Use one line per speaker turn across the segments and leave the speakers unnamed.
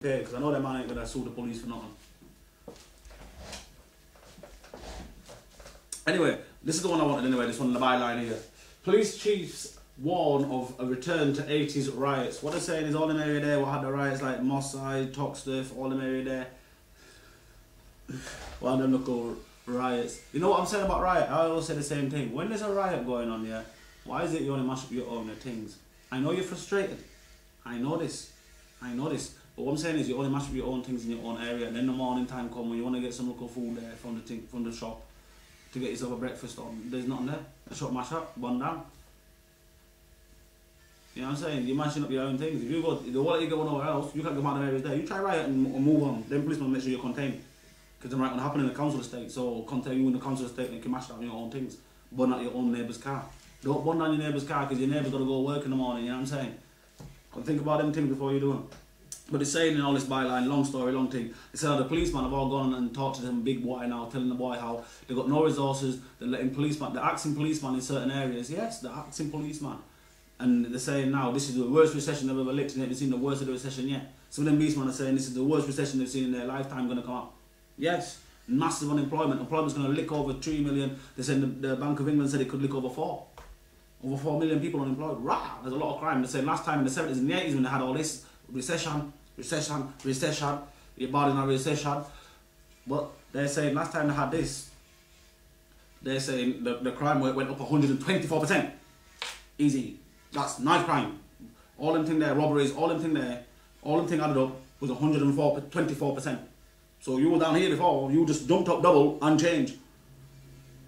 pay, because I know that man ain't gonna sue the police for nothing. Anyway, this is the one I wanted anyway, this one in the byline here. Police chiefs warn of a return to 80s riots. What they're saying is all them area there will have the riots like Moss Side, Toxteth, all them area there. Well, them local riots. You know what I'm saying about riot? I always say the same thing. When there's a riot going on, yeah, why is it you only mash up your own things? I know you're frustrated. I know this. I know this. But what I'm saying is you only mash up your own things in your own area, and then the morning time come when you want to get some local food there from the shop to get yourself a breakfast on. There's nothing there. The shop mash up, burn down. You know what I'm saying? You're mashing up your own things. If you go, the wallet you go nowhere else, you can't go out the areas there. You try riot and move on. Then policemen make sure you're contained. Because it might going to happen in the council estate. So contain you in the council estate and you can mash down your own things. Burn out your own neighbour's car. Don't burn down your neighbour's car because your neighbour's got to go work in the morning. You know what I'm saying? Think about them things before you do them. But it's saying in all this byline, long story, long thing, they said how the policemen have all gone and talked to them big boy now, telling the boy how they've got no resources, they're letting policemen, they're axing policemen in certain areas. Yes, they're axing policemen. And they're saying now, this is the worst recession they've ever lived in, they've seen the worst of the recession yet. Some of them beastmen are saying this is the worst recession they've seen in their lifetime going to come up. Yes, massive unemployment. Employment's going to lick over 3 million. They said the Bank of England said it could lick over 4. Over 4 million people unemployed. Rah! There's a lot of crime. They said last time in the 70s and the 80s when they had all this recession, you're bad in a recession. But they're saying last time they had this, they're saying the crime rate went up 124%. Easy. That's nice crime. All them thing there, robberies, all them thing added up was 124%. So you were down here before, you just jumped up double and changed.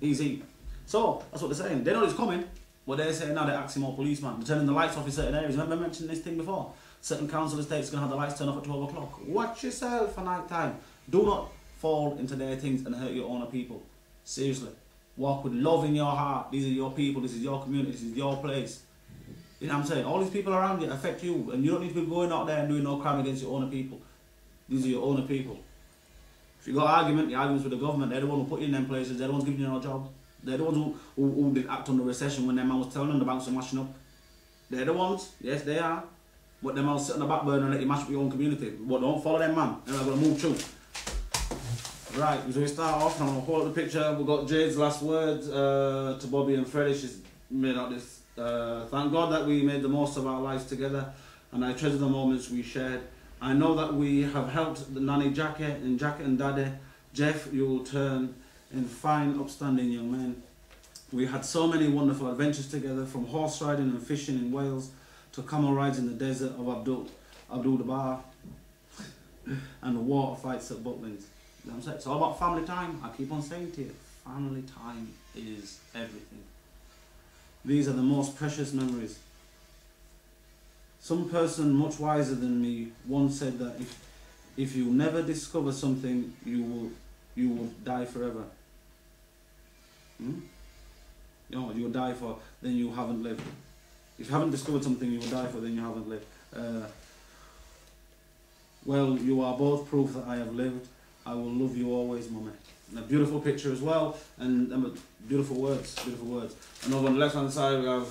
Easy. So that's what they're saying. They know it's coming. But they're saying now they're axing more policemen. They're turning the lights off in certain areas. Remember I mentioned this thing before? Certain council estates are going to have the lights turned off at 12 o'clock. Watch yourself for night time. Do not fall into their things and hurt your own people. Seriously. Walk with love in your heart. These are your people. This is your community. This is your place. You know what I'm saying? All these people around you affect you. And you don't need to be going out there and doing no crime against your own people. These are your own people. If you got arguments with the government. They're the ones who put you in them places. They're the ones giving you no job. They're the ones who did act on the recession when their man was telling them the banks are mashing up. They're the ones. Yes, they are. But them man sit on the back burner and let you mash up your own community. But don't follow them, man. They're not going to move through. Right, so we start off. I'm going to hold up the picture. We've got Jade's last words to Bobby and Freddie. She's made out this. Thank God that we made the most of our lives together. And I treasure the moments we shared. I know that we have helped the nanny Jackie and Daddy. Jeff, you will turn in fine, upstanding young men. We had so many wonderful adventures together, from horse riding and fishing in Wales to camel rides in the desert of Abdul Bar and water fights at Butlins. You know what I'm saying? It's all about family time. I keep on saying to you, family time is everything. These are the most precious memories. Some person much wiser than me once said that if you never discover something, you will die forever. You know, you'll die for, then you haven't lived. If you haven't discovered something you will die for, then you haven't lived. Well, you are both proof that I have lived. I will love you always, Mummy. And a beautiful picture as well, and beautiful words, beautiful words. And over on the left hand side we have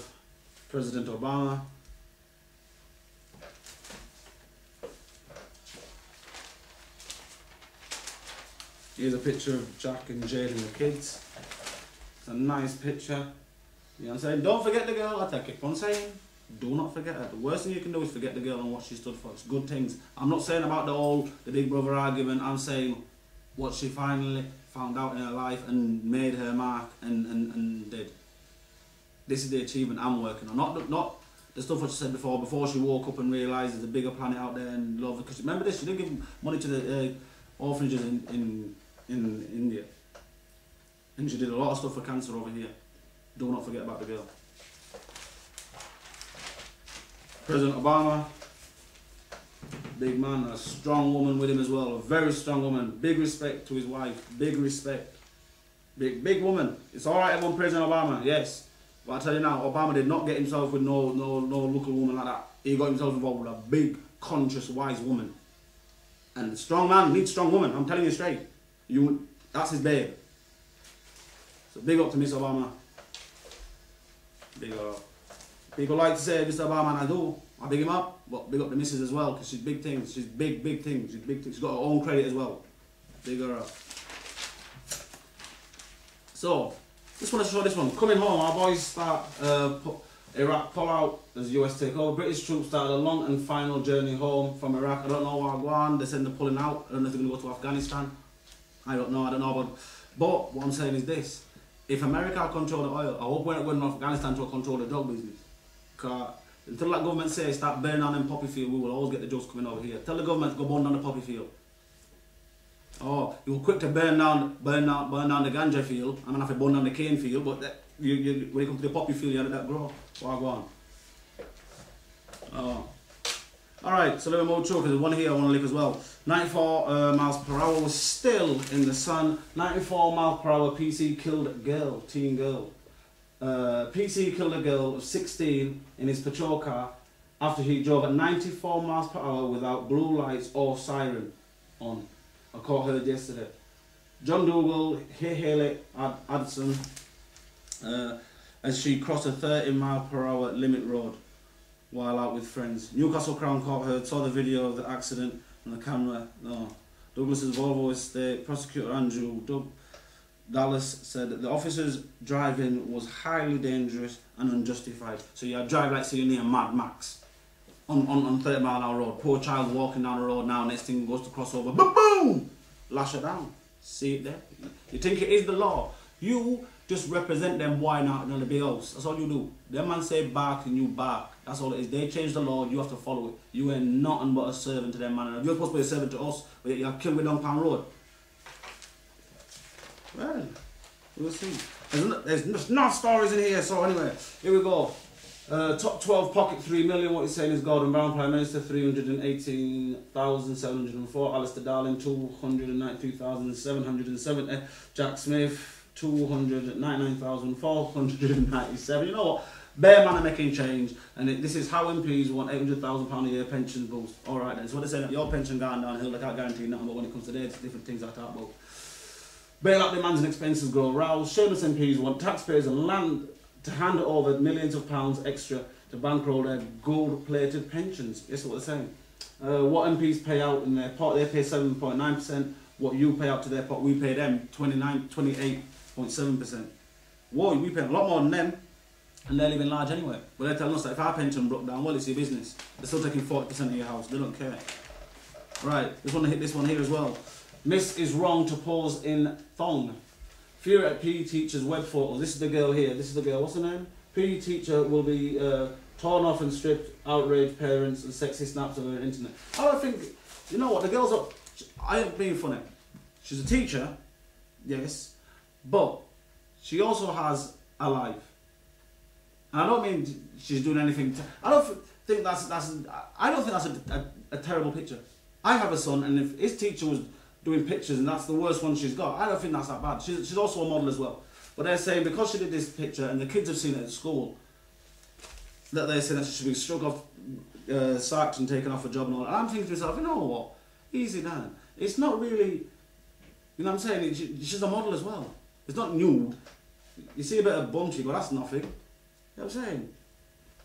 President Obama. Here's a picture of Jack and Jade and the kids. It's a nice picture. You know what I'm saying? Don't forget the girl, I keep on saying. Do not forget her. The worst thing you can do is forget the girl and what she stood for. It's good things. I'm not saying about the big brother argument. I'm saying what she finally found out in her life and made her mark and did. This is the achievement I'm working on. Not the stuff that she said before she woke up and realised there's a bigger planet out there and love. Because remember this, she did give money to the orphanages in India. And she did a lot of stuff for cancer over here. Do not forget about the girl. President Obama, big man, a strong woman with him as well, a very strong woman. Big respect to his wife, big respect. Big woman. It's alright everyone President Obama, yes. But I tell you now, Obama did not get himself with no local woman like that. He got himself involved with a big, conscious, wise woman. And a strong man needs strong woman, I'm telling you straight. That's his babe. So big up to Mr. Obama. Big up. People like to say Mr. Obama, and I do. I big him up. But big up the missus as well, because she's big things. She's big things. She's big things. She's got her own credit as well. Big her up. So, just want to show this one. Coming home, our boys start, Iraq pull out as US take over. British troops started a long and final journey home from Iraq. I don't know Wha Gwarn. They said they're pulling out. I don't know if they're going to go to Afghanistan. I don't know. But what I'm saying is this. If America control the oil, I hope we're not going to Afghanistan to control the drug business. Because until that government says start burning down them poppy field, we will always get the drugs coming over here. Tell the government to go burn down the poppy field. Oh, you were quick to burn down the ganja field. I'm gonna have to burn down the cane field, but when you come to the poppy field, you let that grow. Wha Gwarn. Oh. Alright, so let me move through because there's one here I want to lick as well. 94 miles per hour was still in the sun. 94 miles per hour, PC killed a girl, teen girl. PC killed a girl of 16 in his patrol car after he drove at 94 miles per hour without blue lights or siren on. I caught her yesterday. John Dougal, Haley Addison, as she crossed a 30 mile per hour limit road while out with friends. Newcastle Crown caught her, saw the video of the accident on the camera. No. Douglas's Volvo estate, prosecutor Andrew Dallas said that the officer's driving was highly dangerous and unjustified. So you drive like say you're near Mad Max on 30 mile an hour road. Poor child walking down the road now, next thing goes to cross over, boom, boom! Lash her down. See it there? You think it is the law? You just represent them why not in the big house. That's all you do. Them man say bark and you bark. That's all it is. They change the law, you have to follow it. You ain't nothing but a servant to them man. You're supposed to be a servant to us, but you're killed with on Pound Road. Well, we'll see. There's no stories in here, so anyway, here we go. Top 12 pocket 3 million, what he's saying is Gordon Brown, Prime Minister, 318,704. Alistair Darling, 293,770. Jack Smith, 299,497. You know what? Bare man are making change, and this is how MPs want £800,000 a year pension boost. Alright then, so what they're saying that your pension going downhill, they can't guarantee nothing, but when it comes to their different things I talk about. Bail out demands and expenses grow. Rouse. Shameless MPs want taxpayers and land to hand over millions of pounds extra to bankroll their gold-plated pensions. That's what they're saying. What MPs pay out in their pot, they pay 7.9%. What you pay out to their pot, we pay them 28.7%. Whoa, we pay a lot more than them, and they're living large anyway. But they're telling us that if our pension broke down, well, it's your business. They're still taking 40% of your house. They don't care. Right, just want to hit this one here as well. Miss is wrong to pose in thong. Fury at PE teacher's web photos. This is the girl here. This is the girl. What's her name? PE teacher will be torn off and stripped, outraged parents and sexy snaps of her internet. I don't think, you know what, the girl's up. I ain't being funny. She's a teacher, yes, but she also has a life. And I don't mean she's doing anything. I don't think that's a terrible picture. I have a son, and if his teacher was doing pictures and that's the worst one she's got, I don't think that's that bad. She's also a model as well. But they're saying because she did this picture and the kids have seen it at school, that they're saying that she should be struck off, sacked and taken off a job and all that. I'm thinking to myself, you know what? Easy now. It's not really, you know what I'm saying? She's a model as well. It's not nude. You see a bit of bum, but that's nothing. You know what I'm saying?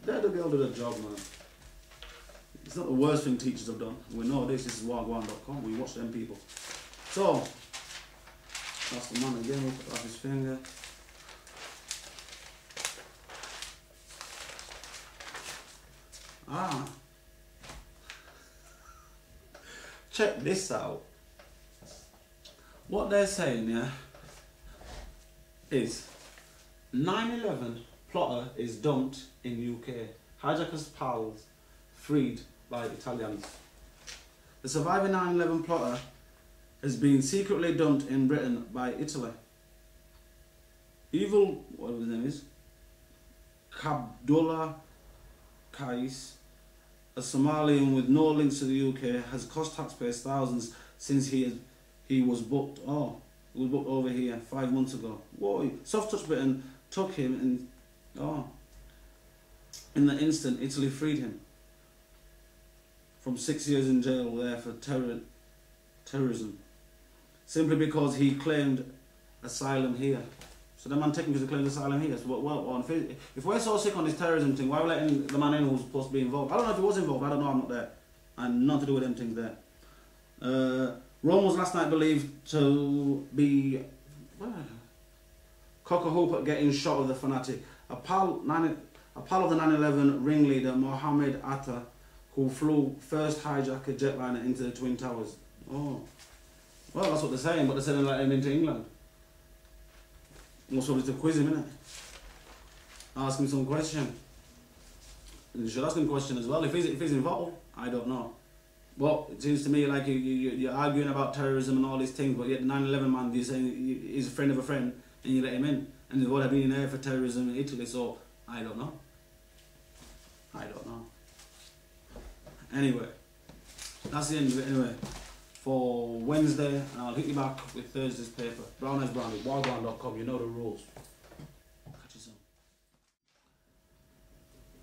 Let the girl do the job, man. It's not the worst thing teachers have done. We know this is whagwarn.com. We watch them people. So, that's the man again. We'll put off his finger. Ah. Check this out. What they're saying, yeah, is 9/11 plotter is dumped in UK. Hijackers' pals freed by Italians. The surviving 9/11 plotter has been secretly dumped in Britain by Italy. Evil, whatever his name is, Abdullah Kais, a Somalian with no links to the UK, has cost taxpayers thousands since he was booked. Oh, he was booked over here 5 months ago. Whoa! Soft Touch Britain took him and in the instant, Italy freed him from 6 years in jail there for terrorism, simply because he claimed asylum here. So the man technically claims asylum here. So if we're so sick on this terrorism thing, why are we letting the man in who's supposed to be involved? I don't know if he was involved. I don't know. I'm not there. And nothing to do with them things there. Rome was last night believed to be cock-a-hoop getting shot of the fanatic. A pal of the 9/11 ringleader Mohammed Atta, who flew first hijacker jetliner into the Twin Towers. Oh, well, that's what they're saying, but they're sending like him into England. Most probably to quiz him, innit? Ask him some question. And you should ask him a question as well. If he's involved, I don't know. But it seems to me like you're arguing about terrorism and all these things, but yet the 9/11 man, you're saying he's a friend of a friend, and you let him in. And there's what I've been in there for terrorism in Italy, so I don't know. I don't know. Anyway, that's the end of it anyway. For Wednesday, and I'll hit you back with Thursday's paper. Brown as Brown, Wha Gwarn.com, you know the rules. Catch you soon.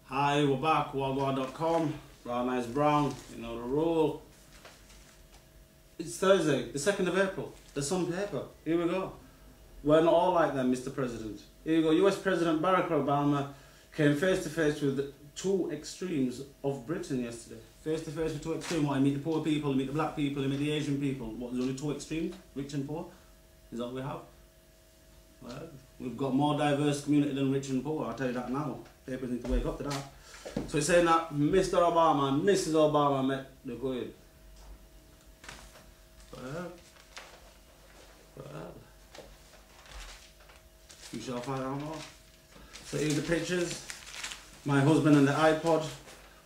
Hi, we're back, Wha Gwarn.com. Brown as Brown, you know the rule. It's Thursday, the 2nd of April. There's some paper. Here we go. We're not all like them, Mr. President. Here you go. US President Barack Obama came face to face with two extremes of Britain yesterday. Face to face with two extremes. What, you meet the poor people, you meet the black people, you meet the Asian people. What, there's only two extremes? Rich and poor? Is that what we have? Well, we've got more diverse community than rich and poor, I'll tell you that now. Papers need to wake up to that. So it's saying that Mr. Obama and Mrs. Obama met the Queen. Well, you shall find out more. So here's the pictures. My husband and the iPod.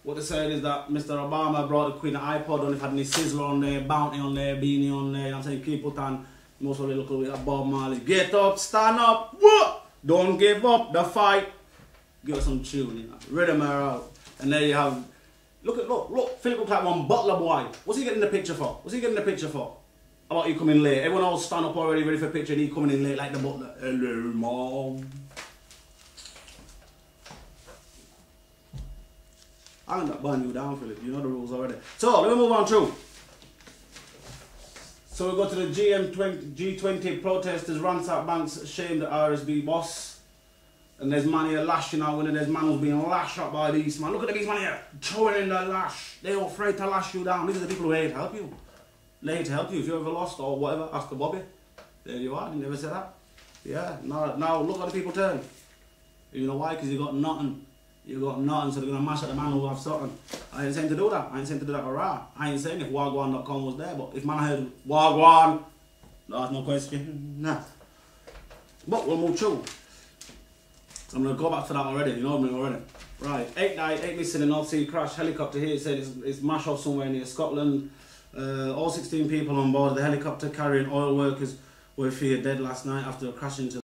What they're saying is that Mr. Obama brought the Queen an iPod and it had any sizzler on there, bounty on there, beanie on there. You know what I'm saying? Keep put on. Most of the look at Bob Marley. Get up, stand up, what? Don't give up the fight. Give us some tune, you know. Rhythm her out. And there you have. Look. Philip looks like one butler boy. What's he getting the picture for? What's he getting the picture for? About you coming late. Everyone all stand up already, ready for a picture, and he coming in late like the butler. Hello, mom. I end up burning you down, Philip. You know the rules already. So, let me move on through. So we go to the G20 protesters ransack banks, shame the RSB boss. And there's man here lashing out when there's man who's being lashed up by these man. Look at these man here, throwing in the lash. They're afraid to lash you down. These are the people who hate to help you. They hate to help you. If you're ever lost or whatever, ask the Bobby. There you are, you never said that. Yeah, now look at the people turn. You know why? Because you got nothing. You got nothing, so they're going to mash at the man who have something. I ain't saying to do that. I ain't saying to do that alright. I ain't saying if Wha Gwarn.com was there, but if man heard Wha Gwarn, that's no question. Nah. But we'll move through. So I'm going to go back to that already. You know me already. Right. 8 died, 8 missing in North Sea crash. Helicopter here. It said it's mashed off somewhere near Scotland. All 16 people on board the helicopter carrying oil workers were feared dead last night after a crash into